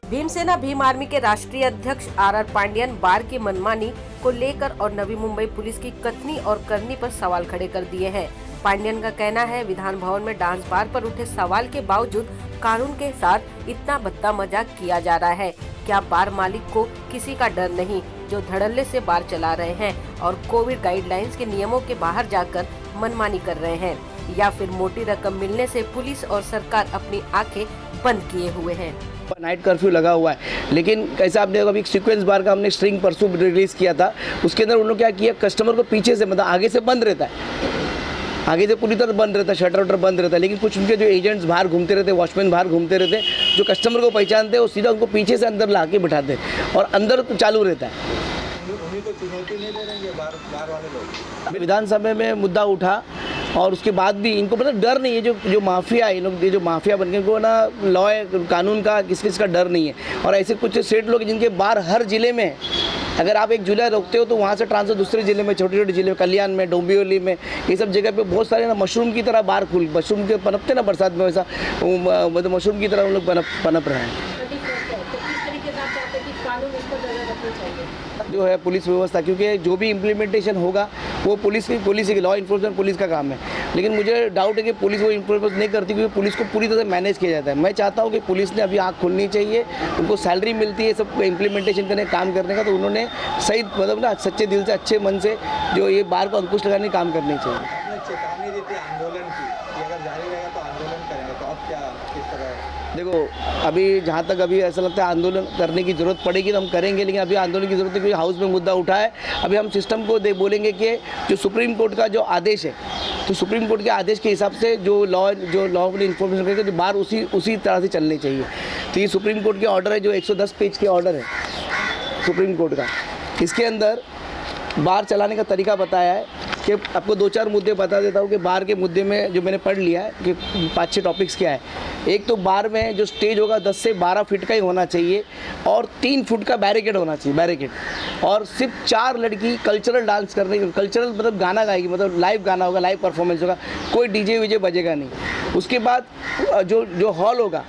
Bhim Sena Bhim army के राष्ट्रीय अध्यक्ष आर पांडियन बार की मनमानी को लेकर और नवी मुंबई पुलिस की कथनी और करनी पर सवाल खड़े कर दिए हैं। पांडियन का कहना है, विधान भवन में डांस बार पर उठे सवाल के बावजूद कानून के साथ इतना भद्दा मजाक किया जा रहा है। क्या बार मालिक को किसी का डर नहीं जो धड़ल्ले से बार चला रहे हैं और कोविड गाइडलाइंस के नियमों के बाहर जाकर मनमानी कर रहे हैं, या फिर मोटी रकम मिलने से पुलिस और सरकार अपनी आंखें बंद किए हुए हैं। नाइट कर्फ्यू लगा हुआ है, लेकिन कैसा आपने अभी सीक्वेंस बार का हमने स्ट्रिंग परसों रिलीज किया था, उसके अंदर उन्होंने क्या किया, कस्टमर को पीछे से मतलब आगे से बंद रहता है, आगे से पूरी तरह बंद रहता है, शटर वटर बंद रहता है, लेकिन कुछ उनके जो एजेंट्स बाहर घूमते रहते, वॉचमैन बाहर घूमते रहते, जो कस्टमर को पहचानते हैं वो सीधा उनको पीछे से अंदर ला के बिठाते हैं और अंदर चालू रहता है। उन्हीं को चुनौती नहीं दे रहे बार वाले लोग। विधानसभा में मुद्दा उठा और उसके बाद भी इनको मतलब डर नहीं है, जो माफिया है, ये जो माफिया बन गए, इनको ना लॉ कानून का किस का डर नहीं है। और ऐसे कुछ सेठ लोग जिनके बार हर जिले में है, अगर आप एक जुलाई रोकते हो तो वहाँ से ट्रांसफर दूसरे जिले में, छोटे छोटे जिले में, कल्याण में, डोंबिवली में, ये सब जगह पे बहुत सारे ना मशरूम की तरह बार खुल, मशरूम के पनपते ना बरसात में, वैसा मतलब मशरूम की तरह उन लोग पनप रहे हैं। जो है पुलिस व्यवस्था, क्योंकि जो भी इम्प्लीमेंटेशन होगा वो पुलिस की लॉ इन्फोर्समेंट पुलिस का काम है, लेकिन मुझे डाउट है कि पुलिस वो इन्फोर्समेंट नहीं करती, क्योंकि पुलिस को पूरी तरह से मैनेज किया जाता है। मैं चाहता हूँ कि पुलिस ने अभी आँख खोलनी चाहिए, उनको सैलरी मिलती है सब इम्प्लीमेंटेशन करने काम करने का, तो उन्होंने सही मतलब ना सच्चे दिल से अच्छे मन से जो ये बार को अंकुश लगाने का काम करनी चाहिए। चेतावनी दी थी आंदोलन की कि अगर जारी रहेगा तो आंदोलन करेंगे, तो अब क्या किस तरह? देखो, अभी जहाँ तक अभी ऐसा लगता है आंदोलन करने की ज़रूरत पड़ेगी तो हम करेंगे, लेकिन अभी आंदोलन की ज़रूरत है क्योंकि हाउस में मुद्दा उठा है। अभी हम सिस्टम को बोलेंगे कि जो सुप्रीम कोर्ट का जो आदेश है, तो सुप्रीम कोर्ट के आदेश के हिसाब से जो लॉ इन्फॉर्मेशन करेंगे तो बार उसी तरह से चलनी चाहिए। तो ये सुप्रीम कोर्ट के ऑर्डर है, जो 110 पेज के ऑर्डर है सुप्रीम कोर्ट का, इसके अंदर बार चलाने का तरीका बताया है कि आपको 2-4 मुद्दे बता देता हूँ कि बार के मुद्दे में जो मैंने पढ़ लिया है कि 5-6 टॉपिक्स क्या है। एक तो बार में जो स्टेज होगा 10 से 12 फीट का ही होना चाहिए और 3 फुट का बैरिकेड होना चाहिए, बैरिकेड, और सिर्फ 4 लड़की कल्चरल डांस करने, कल्चरल मतलब गाना गाएगी, मतलब लाइव गाना होगा, लाइव परफॉर्मेंस होगा, कोई डीजे वीजे बजेगा नहीं। उसके बाद जो हॉल होगा,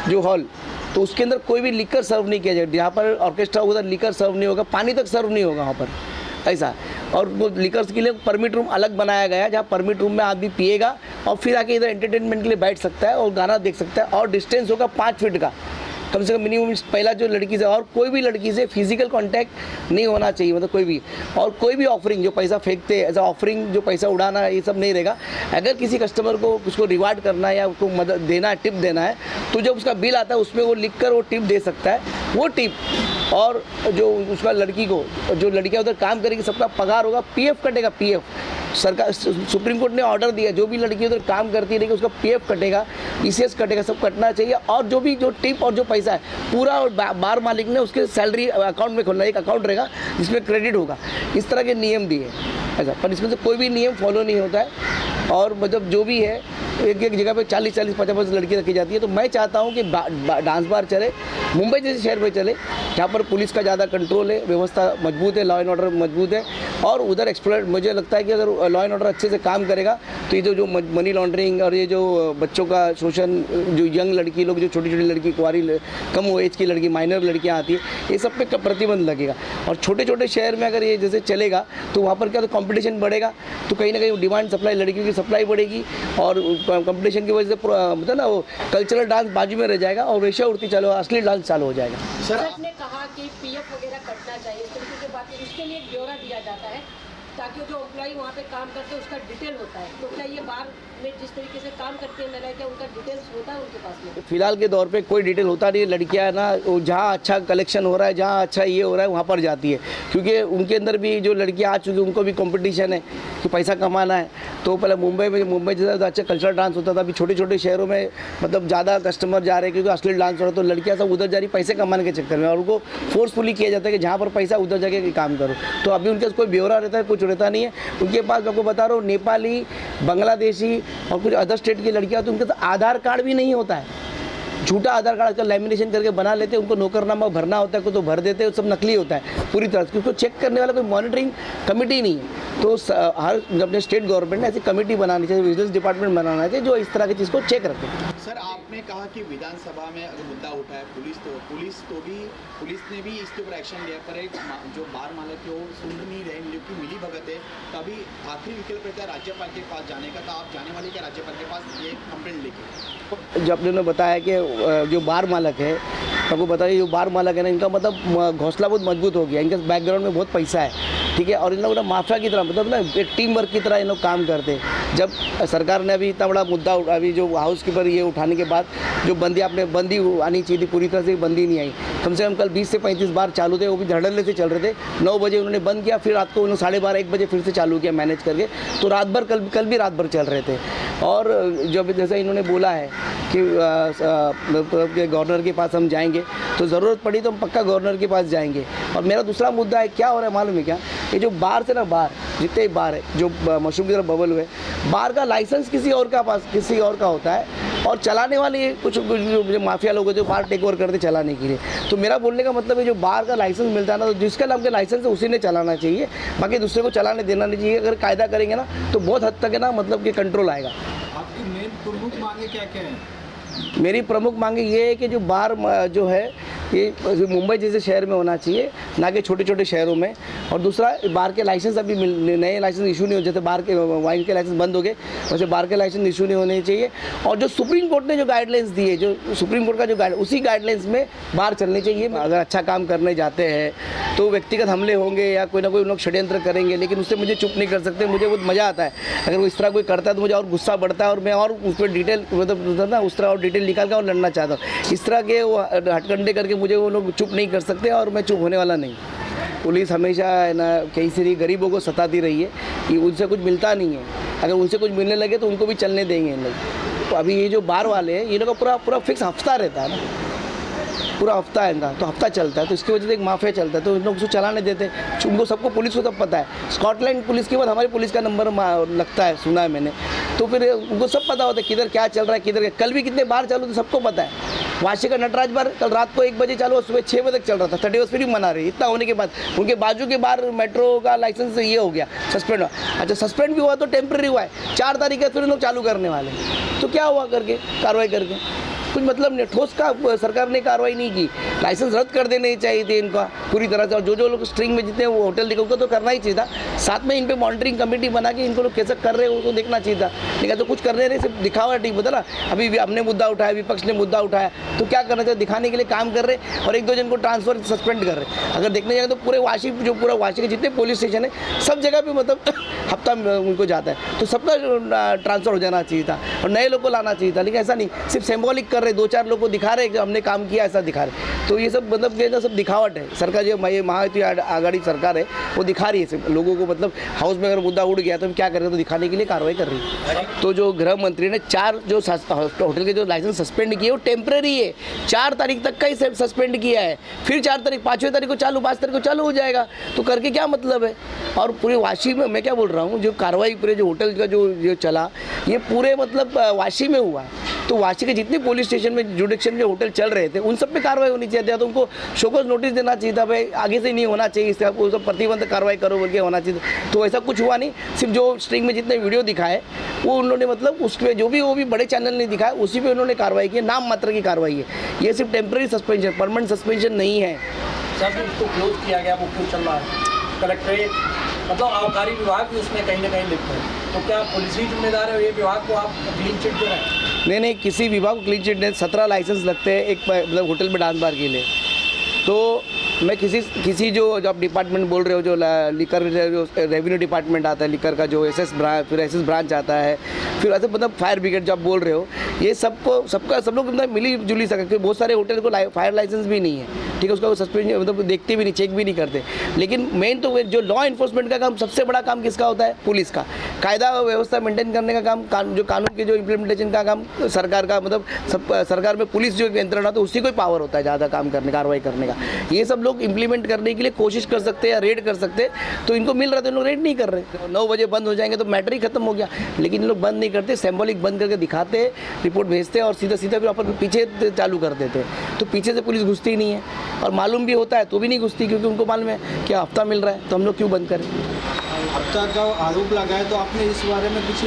जो हॉल, तो उसके अंदर कोई भी लिकर सर्व नहीं किया जाएगा, जहाँ पर ऑर्केस्ट्रा उधर लिकर सर्व नहीं होगा, पानी तक सर्व नहीं होगा वहाँ पर, ऐसा। और वो लिकर्स के लिए परमिट रूम अलग बनाया गया है, जहाँ परमिट रूम में आदमी पिएगा और फिर आके इधर एंटरटेनमेंट के लिए बैठ सकता है और गाना देख सकता है, और डिस्टेंस होगा 5 फीट का कम से कम मिनिमम, पहला जो लड़की से, और कोई भी लड़की से फिजिकल कांटेक्ट नहीं होना चाहिए, मतलब कोई भी, और कोई भी ऑफरिंग जो पैसा फेंकते हैं, ऐसा ऑफरिंग जो पैसा उड़ाना ये सब नहीं रहेगा। अगर किसी कस्टमर को उसको रिवार्ड करना है या उसको मदद देना है, टिप देना है, तो जब उसका बिल आता है उसमें वो लिख कर वो टिप दे सकता है, वो टिप, और जो उसका लड़की को, जो लड़कियाँ उधर काम करेगी सबका पगार होगा, पीएफ कटेगा, पीएफ सरकार, सुप्रीम कोर्ट ने ऑर्डर दिया, जो भी लड़की उधर काम करती रहेगी उसका पीएफ कटेगा, ईसीएस कटेगा, सब कटना चाहिए, और जो भी जो टिप और जो पैसा है पूरा, और बार मालिक ने उसके सैलरी अकाउंट में खोलना, एक अकाउंट रहेगा जिसमें क्रेडिट होगा। इस तरह के नियम दिए ऐसा, पर इसमें से कोई भी नियम फॉलो नहीं होता है, और मतलब जो भी है एक जगह पे 40-40, 50-50 लड़की रखी जाती है। तो मैं चाहता हूँ कि डांस बार चले, मुंबई जैसे शहर में चले, जहाँ पर पुलिस का ज़्यादा कंट्रोल है, व्यवस्था मजबूत है, लॉ एंड ऑर्डर मजबूत है, और उधर एक्सप्लोर, मुझे लगता है कि अगर लॉ एंड ऑर्डर अच्छे से काम करेगा तो ये जो मनी लॉन्ड्रिंग और ये जो बच्चों का शोषण, जो यंग लड़की लोग, जो छोटी छोटी लड़की, कुंवारी, कम एज की लड़की, माइनर लड़कियाँ आती है, ये सब पे प्रतिबंध लगेगा। और छोटे छोटे शहर में अगर ये जैसे चलेगा तो वहाँ पर क्या, तो कॉम्पिटिशन बढ़ेगा, तो कहीं ना कहीं डिमांड सप्लाई, लड़कियों की सप्लाई बढ़ेगी, और कंपटीशन की वजह से मतलब ना वो कल्चरल डांस बाजू में रह जाएगा और वेश्यावृत्ति चालू, असली डांस चालू हो जाएगा। सर ने कहा कि पीएफ वगैरह कटना चाहिए, इस तरीके की बात है, उसके लिए एक ब्यौरा दिया जाता है ताकि जो एम्प्लॉई वहाँ पे काम करते हैं उसका डिटेल होता है। तो क्या ये बार में जिस तरीके से काम करते हैं महिलाएं, क्या उनका डिटेल्स होता है उनके पास में? फिलहाल के दौर पे कोई डिटेल होता नहीं है। लड़कियां ना जहाँ अच्छा कलेक्शन हो रहा है, जहाँ अच्छा ये हो रहा है, वहाँ पर जाती है, क्योंकि उनके अंदर भी जो लड़कियां आ चुकी हैं उनको भी कंपटीशन है कि पैसा कमाना है। तो पहले मुंबई जैसा अच्छा कल्चरल डांस होता था, अभी छोटे छोटे शहरों में मतलब ज़्यादा कस्टमर जा रहे हैं क्योंकि असली डांस हो रहा है, तो लड़कियाँ सब उधर जा रही पैसे कमाने के चक्कर में, और उनको फोर्सफुली किया जाता है कि जहाँ पर पैसा उधर जाके काम करो। तो अभी उनके पास कोई ब्यौरा रहता है, कुछ रहता नहीं है उनके पास। आपको बता रहा हूँ, नेपाली, बांग्लादेशी और कुछ अदर स्टेट की लड़कियाँ, तो उनके पास आधार कार्ड भी नहीं होता है, झूठा आधार कार्ड का लैमिनेशन करके बना लेते हैं, उनको नौकरनामा भरना होता है, को तो भर देते हैं, सब नकली होता है पूरी तरह से, क्योंकि चेक करने वाला कोई मॉनिटरिंग कमेटी नहीं है। तो हर अपने स्टेट गवर्नमेंट ने ऐसी कमेटी बनानी चाहिए, विजिलेंस डिपार्टमेंट बनाना चाहिए जो इस तरह की चीज़ को चेक रखे। सर आपने कहा कि विधानसभा में अगर मुद्दा उठा है पुलिस ने भी इसके ऊपर एक्शन लिया, पर एक जो बार मालक है वो सुन नहीं रहे, क्योंकि मिली भगत है। तो अभी आखिरी विकल्प रहता है राज्यपाल के पास जाने का, तो आप जाने वाले क्या राज्यपाल के पास ये कंप्लेंट लेके? जब आपने बताया कि जो बार मालक है, आपको बताइए जो बार मालक है ना, इनका मतलब घोंसला बहुत मजबूत हो गया, इनके बैकग्राउंड में बहुत पैसा है, ठीक है। और इन लोग ना माफिया की तरह मतलब ना एक टीम वर्क की तरह इन लोग काम करते हैं। जब सरकार ने अभी इतना बड़ा मुद्दा अभी जो हाउस कीपर ये उठाने के बाद जो बंदी आनी चाहिए थी, पूरी तरह से बंदी नहीं आई। कम से कम कल 20 से 35 बार चालू थे, वो भी धड़ल्ले से चल रहे थे। 9 बजे उन्होंने बंद किया, फिर रात को उन्होंने 12:30 1 बजे फिर से चालू किया मैनेज करके। तो रात भर कल भी रात भर चल रहे थे। और जब जैसे इन्होंने बोला है कि गवर्नर के पास हम जाएंगे, तो ज़रूरत पड़ी तो हम पक्का गवर्नर के पास जाएंगे। और मेरा दूसरा मुद्दा है, क्या हो रहा है मालूम है क्या? ये जो बार से ना बार जितने बार है जो मशरूम की तरफ बबल हुए, बार का लाइसेंस किसी और का होता है, और चलाने वाले कुछ जो माफिया लोग होते हैं बार टेक ओवर करते चलाने के लिए। तो मेरा बोलने का मतलब है जो बार का लाइसेंस मिलता है ना, तो जिसका नाम का लाइसेंस है उसी ने चलाना चाहिए, बाकी दूसरे को चलाने देना नहीं चाहिए। अगर कायदा करेंगे ना तो बहुत हद तक है ना, मतलब कि कंट्रोल आएगा। आपकी मेन प्रमुख मांगे क्या क्या है? मेरी प्रमुख मांगे ये है कि जो बार जो है ये मुंबई जैसे शहर में होना चाहिए, ना कि छोटे छोटे शहरों में। और दूसरा, बार के लाइसेंस अभी नए लाइसेंस इशू नहीं हो, जैसे बार के वाइन के लाइसेंस बंद हो गए वैसे बार के लाइसेंस इशू नहीं होने चाहिए। और जो सुप्रीम कोर्ट ने जो गाइडलाइंस दी है, जो सुप्रीम कोर्ट का जो उसी गाइडलाइंस में बार चलनी चाहिए। अगर अच्छा काम करने जाते हैं तो व्यक्तिगत हमले होंगे या कोई ना कोई लोग षड्यंत्र करेंगे, लेकिन उससे मुझे चुप नहीं कर सकते। मुझे बहुत मज़ा आता है अगर वो इस तरह कोई करता है, तो मुझे और गुस्सा बढ़ता है और मैं और उस पर डिटेल मतलब ना उस तरह और डिटेल निकाल कर और लड़ना चाहता हूँ। इस तरह के वो हटकंडे करके मुझे वो लोग चुप नहीं कर सकते, और मैं चुप होने वाला नहीं। पुलिस हमेशा है ना कई सारी गरीबों को सताती रही है कि उनसे कुछ मिलता नहीं है। अगर उनसे कुछ मिलने लगे तो उनको भी चलने देंगे इन लोग। तो अभी ये जो बार वाले हैं, ये लोग का पूरा फिक्स हफ्ता रहता है ना, पूरा हफ्ता है इनका, तो हफ्ता चलता है, तो इसकी वजह से एक माफिया चलता है, तो इन लोग उसको चलाने देते हैं। उनको सबको पुलिस को सब पता है। स्कॉटलैंड पुलिस के बाद हमारी पुलिस का नंबर लगता है, सुना है मैंने। तो फिर उनको सब पता होता है किधर क्या चल रहा है, किधर कल भी कितने बार चालू थे सबको पता है। वाशी का नटराज बार कल रात को 1 बजे चालू और सुबह 6 बजे तक चल रहा था, 30 फिर भी मना रही। इतना होने के बाद उनके बाजू के बार मेट्रो का लाइसेंस ये हो गया, सस्पेंड हुआ। अच्छा, सस्पेंड भी हुआ तो टेम्प्रेरी हुआ है, 4 तारीख है फिर लोग चालू करने वाले। तो क्या हुआ करके कार्रवाई करके कुछ मतलब नहीं, ठोस का सरकार ने कार्रवाई नहीं की। लाइसेंस रद्द कर देने चाहिए थे इनका पूरी तरह से। और जो लोग स्ट्रिंग में जितने वो होटल दिखे उनको तो करना ही चाहिए था। साथ में इन पे मॉनिटरिंग कमेटी बना के इनको लोग कैसे कर रहे हैं उसको देखना चाहिए था। लेकिन तो कुछ करने नहीं, सिर्फ दिखावा ठीक होता ना। अभी हमने मुद्दा उठाया, विपक्ष ने मुद्दा उठाया, तो क्या करना चाहिए? दिखाने के लिए काम कर रहे और 1-2 जन को ट्रांसफर सस्पेंड कर रहे। अगर देखने जाए तो पूरे वाशी के जितने पुलिस स्टेशन है सब जगह पे मतलब हफ्ता उनको जाता है, तो सबका ट्रांसफर हो जाना चाहिए था और नए लोग को लाना चाहिए था। लेकिन ऐसा नहीं, सिर्फ सिंबॉलिक कर रहे, 2-4 लोग को दिखा रहे कि हमने काम किया, ऐसा दिखा रहे। तो ये सब मतलब ये सब दिखावट है। सरकार जो महायुति आघाड़ी सरकार है वो दिखा रही है सिर्फ लोगों को, मतलब हाउस में अगर मुद्दा उड़ गया तो क्या कर रहे हैं, तो दिखाने के लिए कार्रवाई कर रही है। तो जो गृह मंत्री ने 4 जो होटल के जो लाइसेंस सस्पेंड किए वो टेम्प्रेरी है, 4 तारीख तक का ही सस्पेंड किया है। फिर 4 तारीख 5वीं तारीख को चालू, 5 तारीख को चालू हो जाएगा। तो करके क्या मतलब है? और पूरे वाशी में मैं क्या बोल रहा हूँ, जो कार्रवाई पूरे जो होटल का जो चला ये पूरे मतलब वाशी में हुआ है। तो वाशी के जितने पुलिस स्टेशन में जुडिक्शन के होटल चल रहे थे उन सब पे कार्रवाई होनी चाहिए। तो उनको शोकॉज नोटिस देना चाहिए था, भाई आगे से नहीं होना चाहिए, इससे आपको सब प्रतिबंध कार्रवाई करो बोल के होना चाहिए। तो ऐसा कुछ हुआ नहीं। सिर्फ जो स्ट्रिंग में जितने वीडियो दिखाए वो उन्होंने मतलब उस पर जो भी वो भी बड़े चैनल ने दिखाया उसी पे उन्होंने कार्रवाई की, नाम मात्र की कार्रवाई है। ये सिर्फ टेम्प्रेरी सस्पेंशन, परमानेंट सस्पेंशन नहीं है। सर उसको क्लोज किया गया, वो क्यों चल रहा है? कलेक्ट्रेट मतलब आबकारी विभाग भी उसमें कहीं ना कहीं लिप्त है, तो क्या पुलिस ही जिम्मेदार है? ये विभाग को आप क्लीन चिट दे रहे हैं? नहीं, किसी विभाग को क्लीन चिट नहीं। 17 लाइसेंस लगते हैं एक मतलब होटल में डांस बार के लिए। तो मैं किसी जो आप डिपार्टमेंट बोल रहे हो, जो लिकर जो रेवेन्यू डिपार्टमेंट आता है लिकर का, जो एसएस ब्रांच, फिर एसएस ब्रांच आता है, फिर ऐसे मतलब फायर ब्रिगेड जो आप बोल रहे हो, ये सब लोग मतलब मिली जुली सकते। क्योंकि बहुत सारे होटल को फायर लाइसेंस भी नहीं है, ठीक है, उसका सस्पेंड मतलब देखते भी नहीं, चेक भी नहीं करते। लेकिन मेन तो जो लॉ इन्फोर्समेंट का काम, सबसे बड़ा काम किसका होता है? पुलिस का। कायदा व्यवस्था मेंटेन करने का काम, जो कानून के जो इम्प्लीमेंटेशन का काम सरकार का, मतलब सरकार में पुलिस जो यंत्रणा होता है उसी को ही पावर होता है ज़्यादा काम करने, कार्रवाई करने का। ये सब लोग इम्प्लीमेंट करने के लिए कोशिश कर सकते हैं या रेड कर सकते हैं, तो इनको मिल रहा था, इन लोग रेड नहीं कर रहे। 9 बजे बंद हो जाएंगे तो मैटर ही खत्म हो गया। लेकिन इन लोग बंद नहीं करते, सिंबॉलिक बंद करके दिखाते, रिपोर्ट भेजते और सीधा फिर अपन पीछे चालू कर देते। तो पीछे से पुलिस घुसती नहीं है और मालूम भी होता है तो भी नहीं घुसती, क्योंकि उनको मालूम है कि हफ्ता मिल रहा है तो हम लोग क्यों बंद करें। अब तक का आरोप लगाए तो आपने इस बारे में कुछ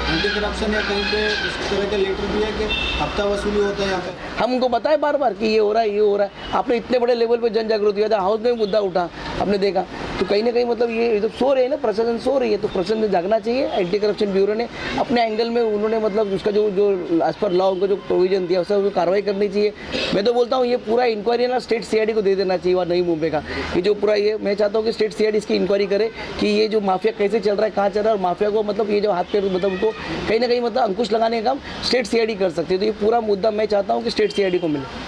एंटी करप्शन या कहीं पे इस तरह का लेटर दिया कि हफ्ता वसूली होता है यहाँ पे? हम उनको बताए बार बार कि ये हो रहा है, ये हो रहा है। आपने इतने बड़े लेवल पे जन जागृति किया था, हाउस में मुद्दा उठा, आपने देखा, तो कहीं ना कहीं मतलब ये तो सो रहे हैं ना, प्रशासन सो रही है, तो प्रशासन ने जागना चाहिए। एंटी करप्शन ब्यूरो ने अपने एंगल में उन्होंने मतलब उसका जो एज पर लॉ उनको जो प्रोविजन दिया उससे कार्रवाई करनी चाहिए। मैं तो बोलता हूँ ये पूरा इंक्वायरी ना स्टेट सीआईडी को दे देना चाहिए, वहाँ नई मुंबई का कि जो पूरा ये, मैं चाहता हूँ कि स्टेट सीआईडी इसकी इंक्वायरी करे कि ये जो माफिया कैसे चल रहा है, कहाँ चल रहा है, और माफिया को मतलब ये जो हाथ पैर मतलब उनको कहीं ना कहीं मतलब अंकुश लगाने का काम स्टेट सीआईडी कर सकती है। तो ये पूरा मुद्दा मैं चाहता हूँ कि स्टेट सीआईडी को मिले।